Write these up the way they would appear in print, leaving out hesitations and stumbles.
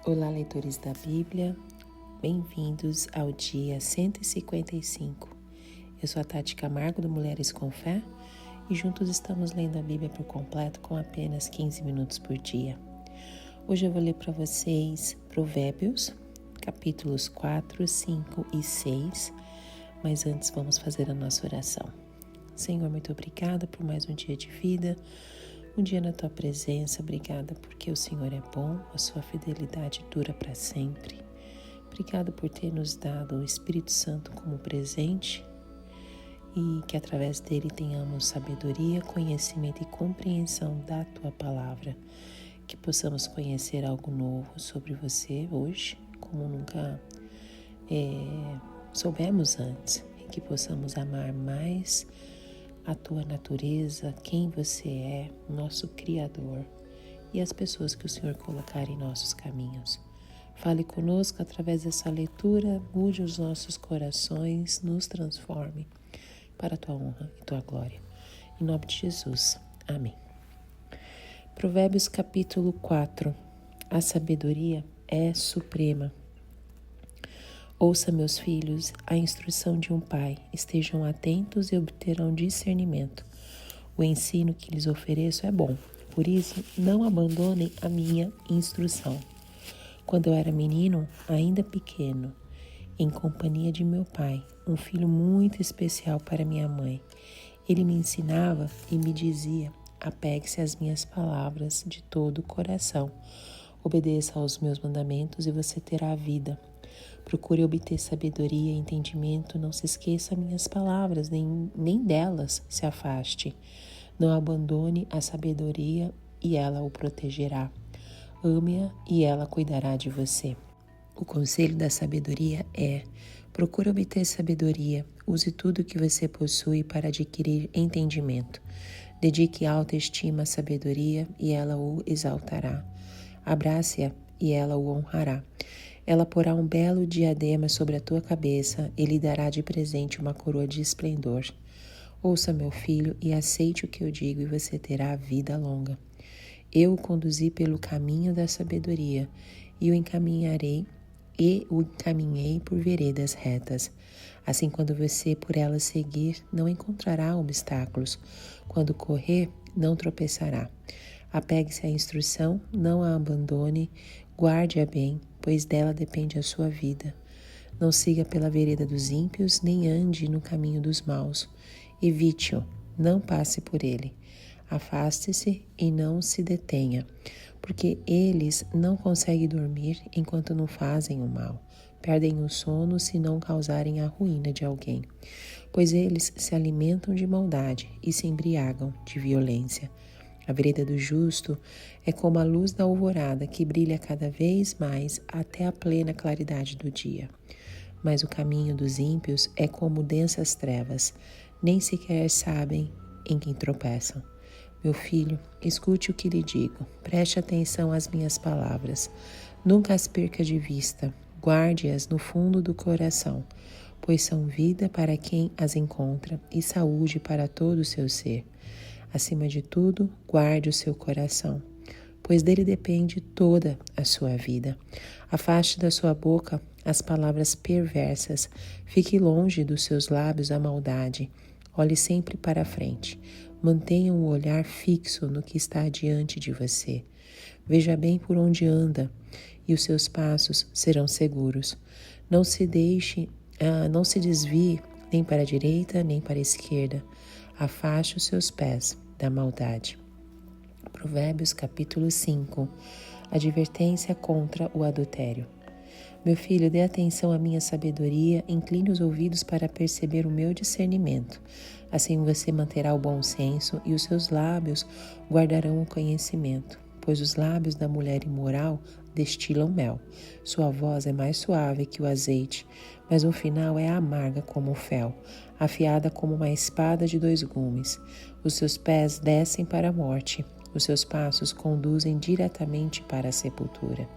Olá, leitores da Bíblia, bem-vindos ao dia 155. Eu sou a Tati Camargo do Mulheres com Fé e juntos estamos lendo a Bíblia por completo com apenas 15 minutos por dia. Hoje eu vou ler para vocês Provérbios, capítulos 4, 5 e 6, mas antes vamos fazer a nossa oração. Senhor, muito obrigada por mais um dia de vida, um dia na Tua presença. Obrigada porque o Senhor é bom, a Sua fidelidade dura para sempre. Obrigada por ter nos dado o Espírito Santo como presente e que através dele tenhamos sabedoria, conhecimento e compreensão da Tua palavra. Que possamos conhecer algo novo sobre Você hoje, como nunca soubemos antes. E que possamos amar mais a Tua natureza, quem Você é, nosso Criador e as pessoas que o Senhor colocar em nossos caminhos. Fale conosco através dessa leitura, mude os nossos corações, nos transforme para a Tua honra e Tua glória. Em nome de Jesus. Amém. Provérbios capítulo 4. A sabedoria é suprema. Ouça, meus filhos, a instrução de um pai. Estejam atentos e obterão discernimento. O ensino que lhes ofereço é bom. Por isso, não abandonem a minha instrução. Quando eu era menino, ainda pequeno, em companhia de meu pai, um filho muito especial para minha mãe, ele me ensinava e me dizia: apegue-se às minhas palavras de todo o coração. Obedeça aos meus mandamentos e você terá a vida. Procure obter sabedoria e entendimento, não se esqueça minhas palavras, nem delas se afaste. Não abandone a sabedoria e ela o protegerá. Ame-a e ela cuidará de você. O conselho da sabedoria é: procure obter sabedoria, use tudo o que você possui para adquirir entendimento. Dedique alta estima à sabedoria e ela o exaltará. Abrace-a e ela o honrará. Ela porá um belo diadema sobre a tua cabeça e lhe dará de presente uma coroa de esplendor. Ouça, meu filho, e aceite o que eu digo, e você terá vida longa. Eu o conduzi pelo caminho da sabedoria e o encaminhei por veredas retas. Assim, quando você por elas seguir, não encontrará obstáculos. Quando correr, não tropeçará. Apegue-se à instrução, não a abandone, guarde-a bem, pois dela depende a sua vida. Não siga pela vereda dos ímpios, nem ande no caminho dos maus. Evite-o, não passe por ele. Afaste-se e não se detenha, porque eles não conseguem dormir enquanto não fazem o mal. Perdem o sono se não causarem a ruína de alguém, pois eles se alimentam de maldade e se embriagam de violência. A vereda do justo é como a luz da alvorada, que brilha cada vez mais até a plena claridade do dia. Mas o caminho dos ímpios é como densas trevas, nem sequer sabem em quem tropeçam. Meu filho, escute o que lhe digo, preste atenção às minhas palavras. Nunca as perca de vista, guarde-as no fundo do coração, pois são vida para quem as encontra e saúde para todo o seu ser. Acima de tudo, guarde o seu coração, pois dele depende toda a sua vida. Afaste da sua boca as palavras perversas, fique longe dos seus lábios a maldade. Olhe sempre para a frente, mantenha o olhar fixo no que está diante de você. Veja bem por onde anda e os seus passos serão seguros. Não se desvie nem para a direita nem para a esquerda. Afaste os seus pés da maldade. Provérbios capítulo 5. Advertência contra o adultério. Meu filho, dê atenção à minha sabedoria, incline os ouvidos para perceber o meu discernimento. Assim você manterá o bom senso e os seus lábios guardarão o conhecimento, pois os lábios da mulher imoral destilam mel. Sua voz é mais suave que o azeite, mas no final é amarga como o fel, afiada como uma espada de 2 gumes. Os seus pés descem para a morte, os seus passos conduzem diretamente para a sepultura.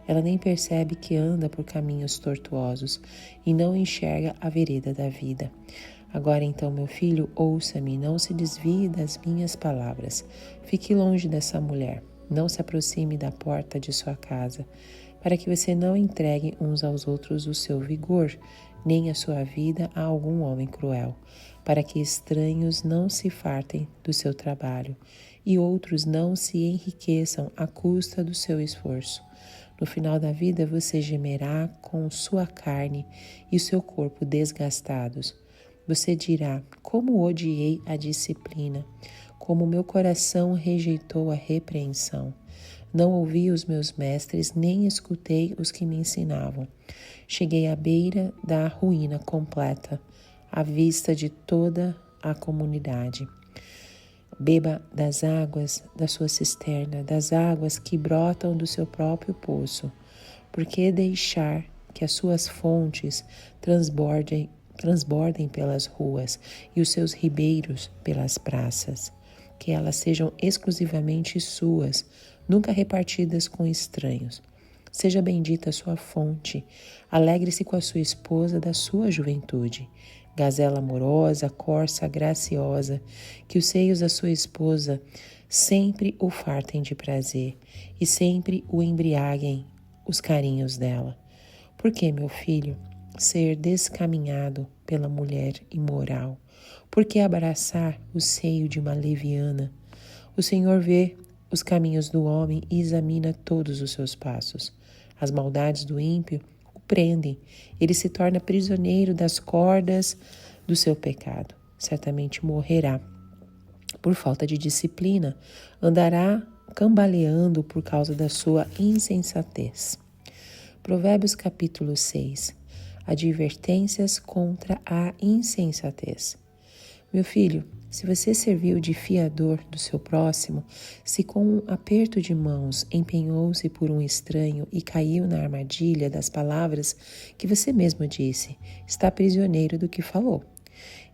Ela nem percebe que anda por caminhos tortuosos e não enxerga a vereda da vida. Agora então, meu filho, ouça-me, não se desvie das minhas palavras. Fique longe dessa mulher. não se aproxime da porta de sua casa, para que você não entregue uns aos outros o seu vigor, nem a sua vida a algum homem cruel, para que estranhos não se fartem do seu trabalho e outros não se enriqueçam à custa do seu esforço. No final da vida você gemerá com sua carne e o seu corpo desgastados. Você dirá: como odiei a disciplina, como meu coração rejeitou a repreensão. Não ouvi os meus mestres, nem escutei os que me ensinavam. Cheguei à beira da ruína completa, à vista de toda a comunidade. Beba das águas da sua cisterna, das águas que brotam do seu próprio poço. Por que deixar que as suas fontes transbordem pelas ruas e os seus ribeiros pelas praças? Que elas sejam exclusivamente suas, nunca repartidas com estranhos. Seja bendita a sua fonte, alegre-se com a sua esposa da sua juventude. Gazela amorosa, corça graciosa, que os seios da sua esposa sempre o fartem de prazer e sempre o embriaguem os carinhos dela. Por que, meu filho, ser descaminhado pela mulher imoral? Por que abraçar o seio de uma leviana? O Senhor vê os caminhos do homem e examina todos os seus passos. As maldades do ímpio o prendem. Ele se torna prisioneiro das cordas do seu pecado. Certamente morrerá por falta de disciplina. Andará cambaleando por causa da sua insensatez. Provérbios capítulo 6. Advertências contra a insensatez. Meu filho, se você serviu de fiador do seu próximo, se com um aperto de mãos empenhou-se por um estranho e caiu na armadilha das palavras que você mesmo disse, está prisioneiro do que falou.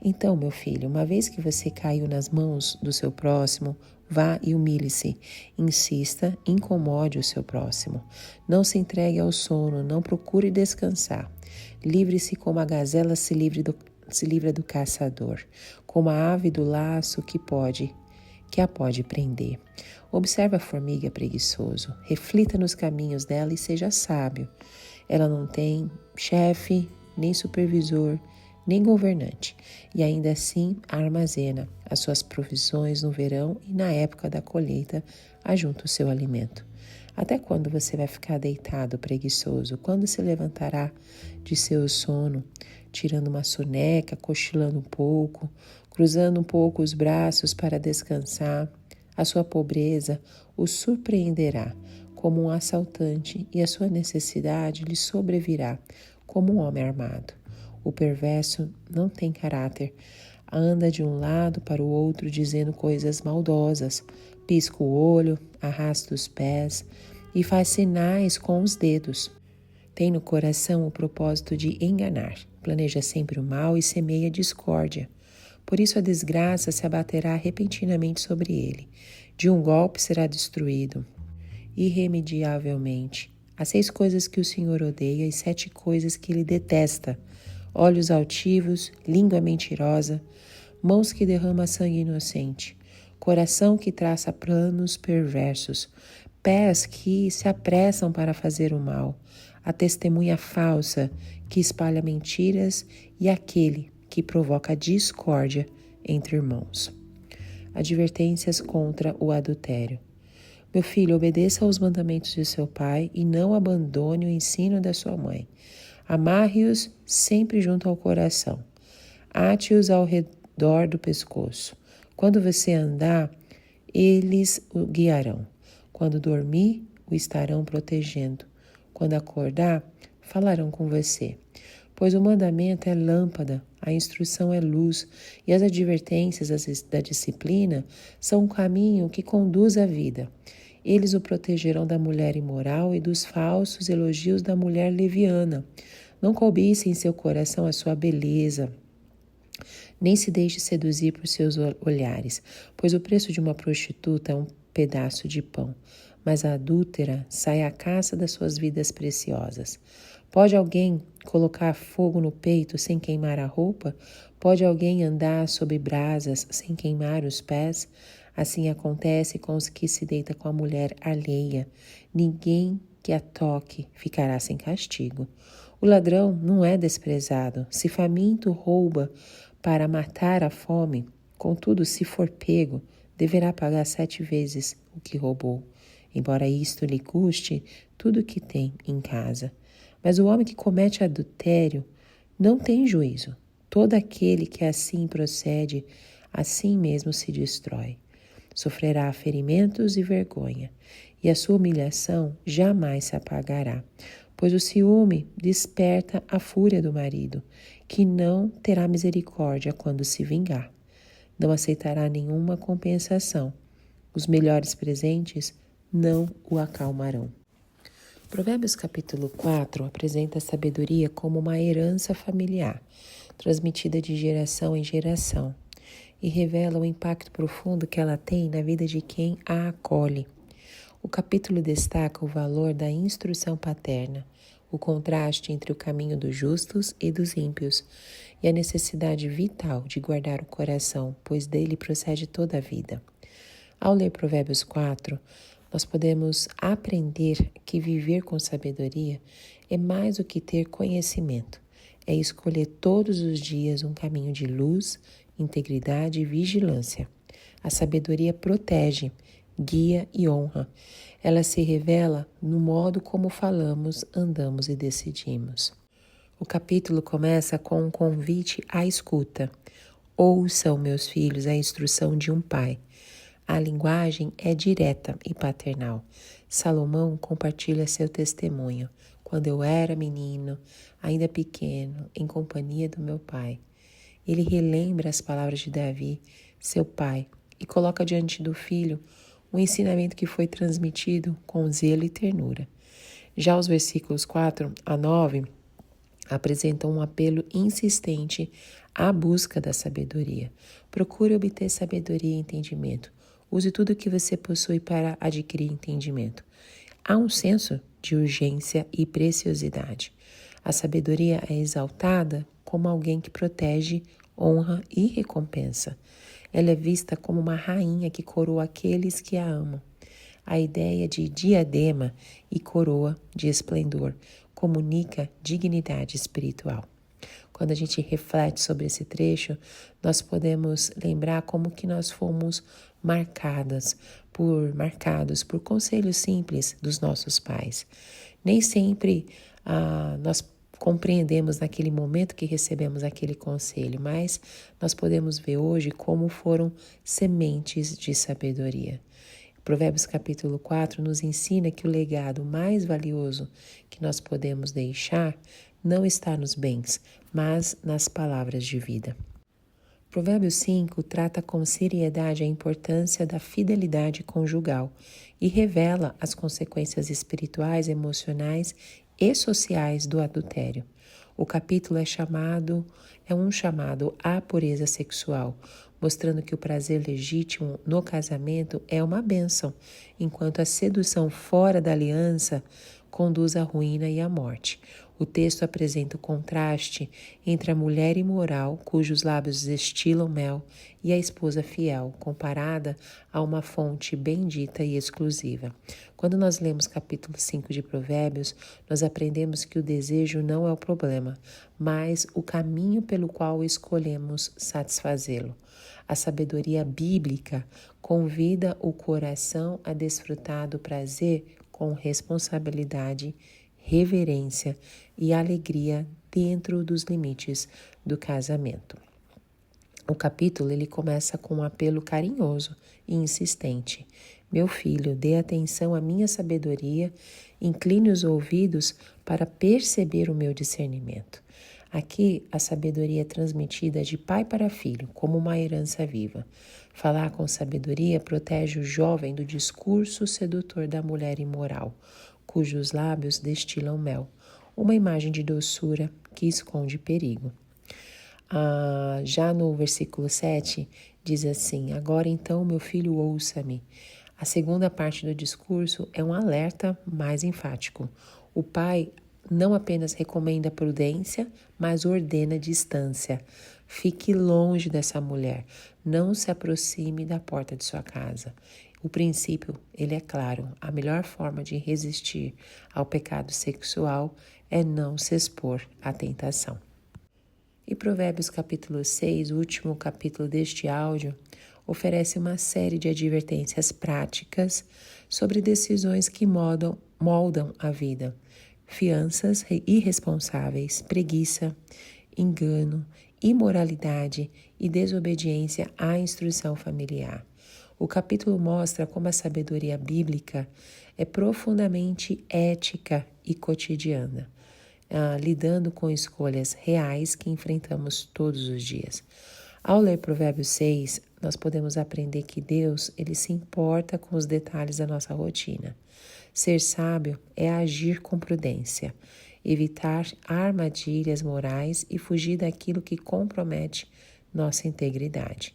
Então, meu filho, uma vez que você caiu nas mãos do seu próximo, vá e humilhe-se, insista, incomode o seu próximo. Não se entregue ao sono, não procure descansar. Livre-se como a gazela se livra do caçador, como a ave do laço que a pode prender. Observe a formiga preguiçoso, reflita nos caminhos dela e seja sábio. Ela não tem chefe, nem supervisor, nem governante, e ainda assim armazena as suas provisões no verão e na época da colheita ajunta o seu alimento. Até quando você vai ficar deitado, preguiçoso? Quando se levantará de seu sono, tirando uma soneca, cochilando um pouco, cruzando um pouco os braços para descansar? A sua pobreza o surpreenderá como um assaltante e a sua necessidade lhe sobrevirá como um homem armado. O perverso não tem caráter, anda de um lado para o outro dizendo coisas maldosas, pisca o olho, arrasta os pés e faz sinais com os dedos. Tem no coração o propósito de enganar, planeja sempre o mal e semeia discórdia. Por isso a desgraça se abaterá repentinamente sobre ele. De um golpe será destruído, irremediavelmente. Há 6 coisas que o Senhor odeia e 7 coisas que ele detesta: olhos altivos, língua mentirosa, mãos que derramam sangue inocente, coração que traça planos perversos, pés que se apressam para fazer o mal, a testemunha falsa que espalha mentiras e aquele que provoca discórdia entre irmãos. Advertências contra o adultério. Meu filho, obedeça aos mandamentos de seu pai e não abandone o ensino da sua mãe. Amarre-os sempre junto ao coração. Ate-os ao redor do pescoço. Quando você andar, eles o guiarão. Quando dormir, o estarão protegendo. Quando acordar, falarão com você. Pois o mandamento é lâmpada, a instrução é luz, e as advertências da disciplina são um caminho que conduz à vida. Eles o protegerão da mulher imoral e dos falsos elogios da mulher leviana. Não cobice em seu coração a sua beleza, nem se deixe seduzir por seus olhares, pois o preço de uma prostituta é um pedaço de pão, mas a adúltera sai à caça das suas vidas preciosas. Pode alguém colocar fogo no peito sem queimar a roupa? Pode alguém andar sob brasas sem queimar os pés? Assim acontece com os que se deita com a mulher alheia. Ninguém que a toque ficará sem castigo. O ladrão não é desprezado. Se faminto rouba para matar a fome, contudo, se for pego, deverá pagar 7 vezes o que roubou, embora isto lhe custe tudo o que tem em casa. Mas o homem que comete adultério não tem juízo. Todo aquele que assim procede, assim mesmo se destrói. Sofrerá ferimentos e vergonha, e a sua humilhação jamais se apagará, pois o ciúme desperta a fúria do marido, que não terá misericórdia quando se vingar. Não aceitará nenhuma compensação. Os melhores presentes não o acalmarão. Provérbios capítulo 4 apresenta a sabedoria como uma herança familiar, transmitida de geração em geração, e revela o impacto profundo que ela tem na vida de quem a acolhe. O capítulo destaca o valor da instrução paterna, o contraste entre o caminho dos justos e dos ímpios, e a necessidade vital de guardar o coração, pois dele procede toda a vida. Ao ler Provérbios 4, nós podemos aprender que viver com sabedoria é mais do que ter conhecimento, é escolher todos os dias um caminho de luz, integridade e vigilância. A sabedoria protege, guia e honra. Ela se revela no modo como falamos, andamos e decidimos. O capítulo começa com um convite à escuta. Ouçam, meus filhos, a instrução de um pai. A linguagem é direta e paternal. Salomão compartilha seu testemunho. Quando eu era menino, ainda pequeno, em companhia do meu pai. Ele relembra as palavras de Davi, seu pai, e coloca diante do filho um ensinamento que foi transmitido com zelo e ternura. Já os versículos 4 a 9 apresentam um apelo insistente à busca da sabedoria. Procure obter sabedoria e entendimento. Use tudo o que você possui para adquirir entendimento. Há um senso de urgência e preciosidade. A sabedoria é exaltada como alguém que protege, honra e recompensa. Ela é vista como uma rainha que coroa aqueles que a amam. A ideia de diadema e coroa de esplendor comunica dignidade espiritual. Quando a gente reflete sobre esse trecho, nós podemos lembrar como que nós fomos marcados por conselhos simples dos nossos pais. Nem sempre nós compreendemos naquele momento que recebemos aquele conselho, mas nós podemos ver hoje como foram sementes de sabedoria. Provérbios capítulo 4 nos ensina que o legado mais valioso que nós podemos deixar não está nos bens, mas nas palavras de vida. Provérbios 5 trata com seriedade a importância da fidelidade conjugal e revela as consequências espirituais, emocionais e sociais do adultério. O capítulo é um chamado à pureza sexual, mostrando que o prazer legítimo no casamento é uma bênção, enquanto a sedução fora da aliança conduz à ruína e à morte. O texto apresenta o contraste entre a mulher imoral, cujos lábios destilam mel, e a esposa fiel, comparada a uma fonte bendita e exclusiva. Quando nós lemos capítulo 5 de Provérbios, nós aprendemos que o desejo não é o problema, mas o caminho pelo qual escolhemos satisfazê-lo. A sabedoria bíblica convida o coração a desfrutar do prazer com responsabilidade, reverência e alegria dentro dos limites do casamento. O capítulo ele começa com um apelo carinhoso e insistente. Meu filho, dê atenção à minha sabedoria, incline os ouvidos para perceber o meu discernimento. Aqui, a sabedoria é transmitida de pai para filho, como uma herança viva. Falar com sabedoria protege o jovem do discurso sedutor da mulher imoral, cujos lábios destilam mel, uma imagem de doçura que esconde perigo. Já no versículo 7, diz assim: agora então, meu filho, ouça-me. A segunda parte do discurso é um alerta mais enfático. O pai não apenas recomenda prudência, mas ordena distância. Fique longe dessa mulher, não se aproxime da porta de sua casa. O princípio, ele é claro, a melhor forma de resistir ao pecado sexual é não se expor à tentação. E Provérbios capítulo 6, o último capítulo deste áudio, oferece uma série de advertências práticas sobre decisões que moldam a vida. Fianças irresponsáveis, preguiça, engano, imoralidade e desobediência à instrução familiar. O capítulo mostra como a sabedoria bíblica é profundamente ética e cotidiana, lidando com escolhas reais que enfrentamos todos os dias. Ao ler Provérbios 6, nós podemos aprender que Deus, ele se importa com os detalhes da nossa rotina. Ser sábio é agir com prudência, evitar armadilhas morais e fugir daquilo que compromete nossa integridade.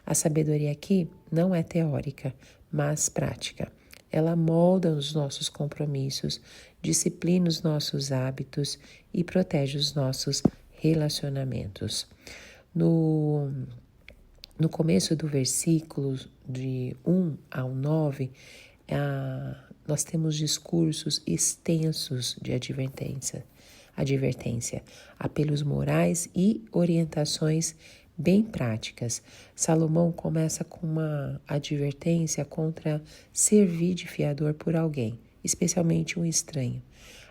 A sabedoria aqui não é teórica, mas prática. Ela molda os nossos compromissos, disciplina os nossos hábitos e protege os nossos relacionamentos. No começo do versículo de 1 ao 9, nós temos discursos extensos de advertência, apelos morais e orientações bem práticas. Salomão começa com uma advertência contra servir de fiador por alguém, especialmente um estranho.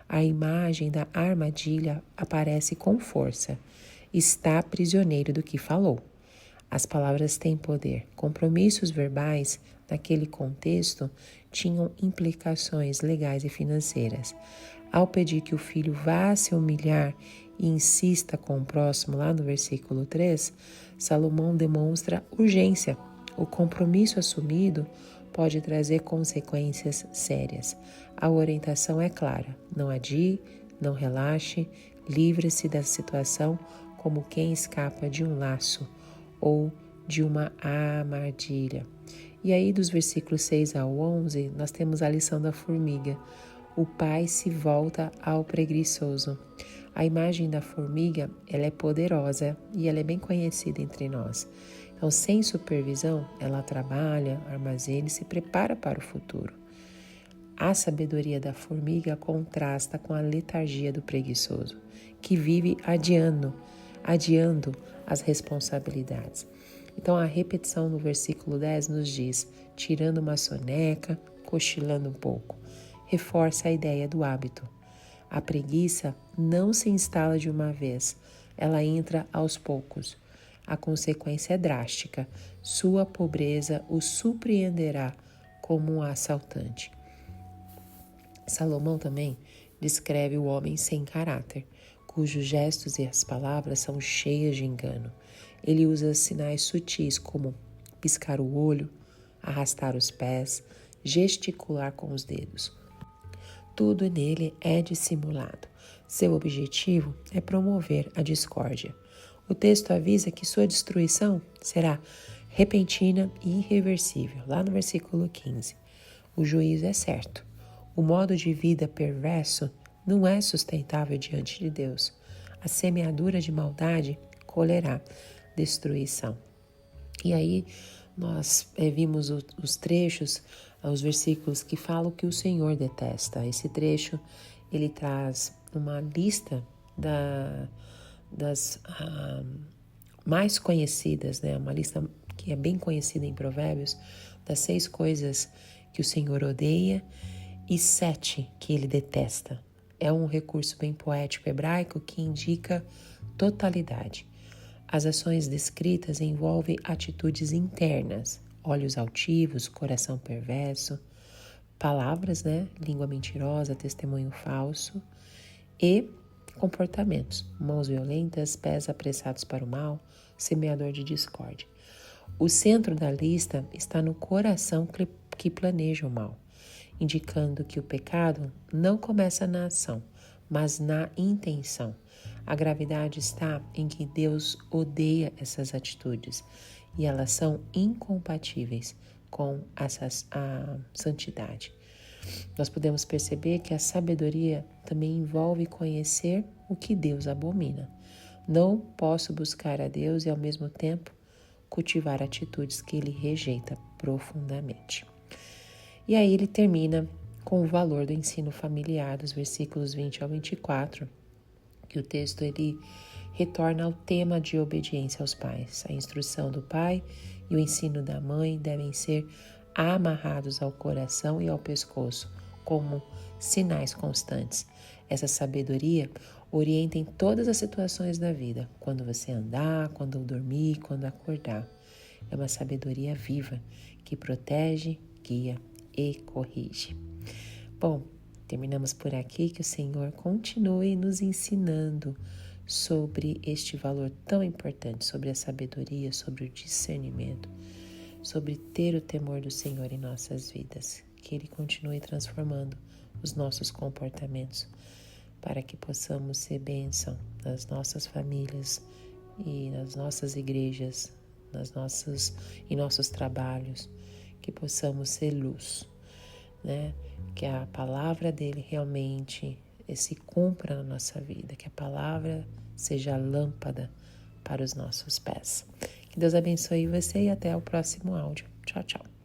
A imagem da armadilha aparece com força. Está prisioneiro do que falou. As palavras têm poder. Compromissos verbais, naquele contexto, tinham implicações legais e financeiras. Ao pedir que o filho vá se humilhar e insista com o próximo, lá no versículo 3, Salomão demonstra urgência. O compromisso assumido pode trazer consequências sérias. A orientação é clara: não adie, não relaxe, livre-se da situação como quem escapa de um laço ou de uma armadilha. E aí, dos versículos 6 ao 11, nós temos a lição da formiga. O pai se volta ao preguiçoso. A imagem da formiga, ela é poderosa e ela é bem conhecida entre nós. Então, sem supervisão, ela trabalha, armazena e se prepara para o futuro. A sabedoria da formiga contrasta com a letargia do preguiçoso, que vive adiando as responsabilidades. Então, a repetição no versículo 10 nos diz: tirando uma soneca, cochilando um pouco. Reforça a ideia do hábito. A preguiça não se instala de uma vez, ela entra aos poucos. A consequência é drástica. Sua pobreza o surpreenderá como um assaltante. Salomão também descreve o homem sem caráter, cujos gestos e as palavras são cheias de engano. Ele usa sinais sutis como piscar o olho, arrastar os pés, gesticular com os dedos. Tudo nele é dissimulado. Seu objetivo é promover a discórdia. O texto avisa que sua destruição será repentina e irreversível, lá no versículo 15. O juízo é certo. O modo de vida perverso não é sustentável diante de Deus. A semeadura de maldade colherá destruição. E aí nós vimos os trechos, os versículos que falam que o Senhor detesta. Esse trecho, ele traz uma lista das mais conhecidas, né? Uma lista que é bem conhecida em Provérbios, das 6 coisas que o Senhor odeia e 7 que ele detesta. É um recurso bem poético hebraico que indica totalidade. As ações descritas envolvem atitudes internas, olhos altivos, coração perverso, palavras, né? Língua mentirosa, testemunho falso e comportamentos, mãos violentas, pés apressados para o mal, semeador de discórdia. O centro da lista está no coração que planeja o mal, indicando que o pecado não começa na ação, mas na intenção. A gravidade está em que Deus odeia essas atitudes e elas são incompatíveis com a santidade. Nós podemos perceber que a sabedoria também envolve conhecer o que Deus abomina. Não posso buscar a Deus e, ao mesmo tempo, cultivar atitudes que Ele rejeita profundamente. E aí ele termina com o valor do ensino familiar, dos versículos 20 ao 24, que o texto ele retorna ao tema de obediência aos pais. A instrução do pai e o ensino da mãe devem ser amarrados ao coração e ao pescoço, como sinais constantes. Essa sabedoria orienta em todas as situações da vida, quando você andar, quando dormir, quando acordar. É uma sabedoria viva que protege, guia e corrige. Bom, terminamos por aqui. Que o Senhor continue nos ensinando sobre este valor tão importante, sobre a sabedoria, sobre o discernimento, sobre ter o temor do Senhor em nossas vidas. Que Ele continue transformando os nossos comportamentos para que possamos ser bênção nas nossas famílias e nas nossas igrejas, em nossos trabalhos, que possamos ser luz, né? Que a palavra dele realmente se cumpra na nossa vida, que a palavra seja lâmpada para os nossos pés. Que Deus abençoe você e até o próximo áudio. Tchau, tchau.